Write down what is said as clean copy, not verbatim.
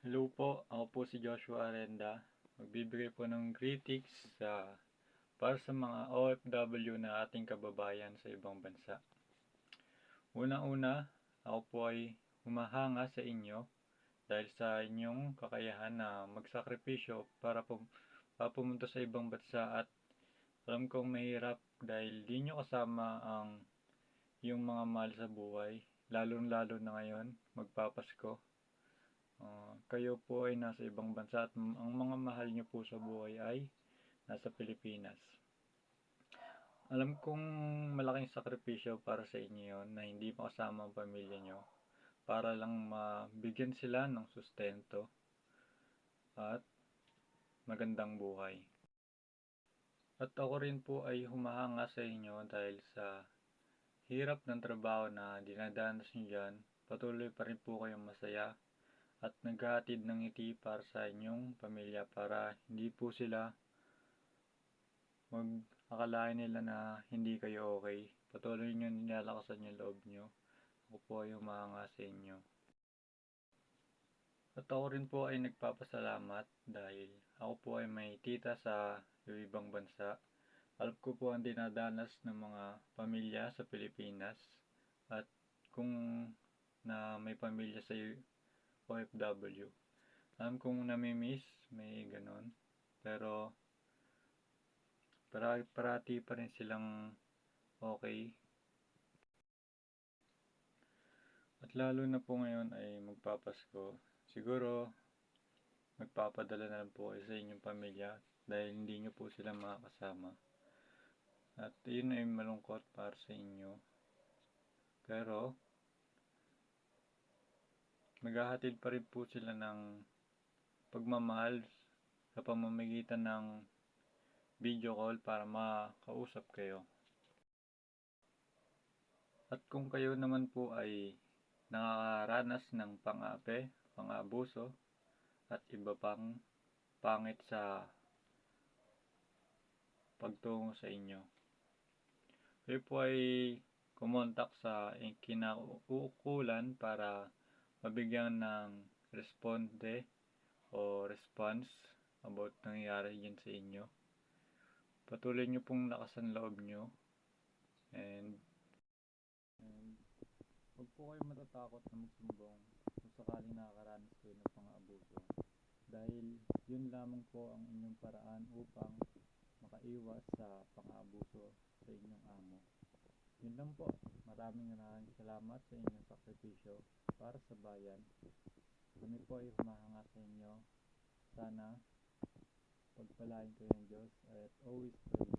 Hello po, ako po si Joshua Arenda. Magbibigay po ng critics para sa mga OFW na ating kababayan sa ibang bansa. Unang-una, ako po ay humahanga sa inyo dahil sa inyong kakayahan na magsakripisyo para pumunta sa ibang bansa at alam kong mahirap dahil di nyo kasama ang yung mga mahal sa buhay, lalo na ngayon, magpapasko. Kayo po ay nasa ibang bansa at ang mga mahal nyo po sa buhay ay nasa Pilipinas. Alam kong malaking sakripisyo para sa inyo yon na hindi makasama ang pamilya nyo para lang mabigyan sila ng sustento at magandang buhay. At ako rin po ay humahanga sa inyo dahil sa hirap ng trabaho na dinadanas nyo dyan, patuloy pa rin po kayong masaya at naghahatid ng ngiti para sa inyong pamilya para hindi po sila akalain nila na hindi kayo okay. Patuloy nyo nilalakasan yung loob nyo. Ako po ay humahanga sa inyo. At ako rin po ay nagpapasalamat dahil ako po ay may tita sa ibang bansa. Alam ko po ang dinadanas ng mga pamilya sa Pilipinas at kung na may pamilya sa OFW. Alam kong namimiss, may ganon. Pero parati pa rin silang okay. At lalo na po ngayon ay magpapasko. Siguro magpapadala na lang po kayo sa inyong pamilya dahil hindi nyo po sila makakasama. At yun ay malungkot para sa inyo. Pero maghahatid pa rin po sila ng pagmamahal sa pamamagitan ng video call para makausap kayo. At kung kayo naman po ay nakakaranas ng pang-aapi, pang-aabuso at iba pang pangit sa pagtungo sa inyo, kayo po ay kumontak sa kinauukulan para mabigyan ng responde o response about nangyayari dyan sa inyo. Patuloy nyo pong lakasan loob nyo and huwag po kayo matatakot na magsumbong kung sakaling nakakaranas kayo ng pang-aabuso dahil yun lamang po ang inyong paraan upang makaiwas sa pang-aabuso sa inyong amo. Yun lang po. Maraming salamat sa inyong sakripisyo para sa bayan. Kami po ay humahanga sa inyo. Sana pagpalain kayo ng Diyos at always pray.